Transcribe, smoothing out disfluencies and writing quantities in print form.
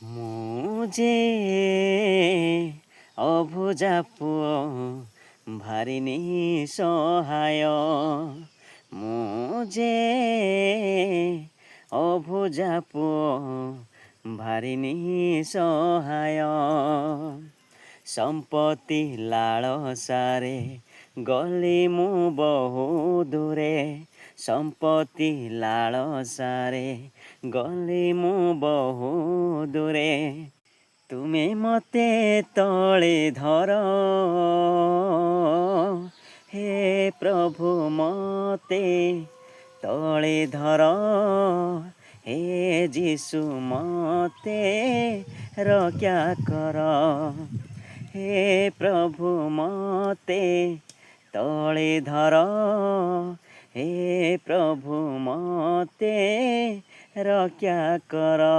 ମୁଁ ଯେ ଅବୁଝା ପୁଅ ଭାରି ନିଃସହାୟ। ମୁଁ ଯେ ଅବୁଝା ପୁଅ ଭାରି ନିଃସହାୟ। ସମ୍ପତ୍ତି ଲାଳସାରେ ଗଲି ମୁଁ ବହୁ ଦୂରେ। ସମ୍ପତ୍ତି ଲାଳସାରେ ଗଲି ମୁଁ ବହୁ ଦୂରେ। ତୁମେ ମୋତେ ତଳେ ଧର ହେ ପ୍ରଭୁ ମୋତେ ତଳେ ଧର। ହେ ଯୀଶୁ ମୋତେ ରକ୍ଷା କର। ହେ ପ୍ରଭୁ ମୋତେ ତଳେ ଧର। ହେ ପ୍ରଭୁ ମୋତେ ରକ୍ଷା କର।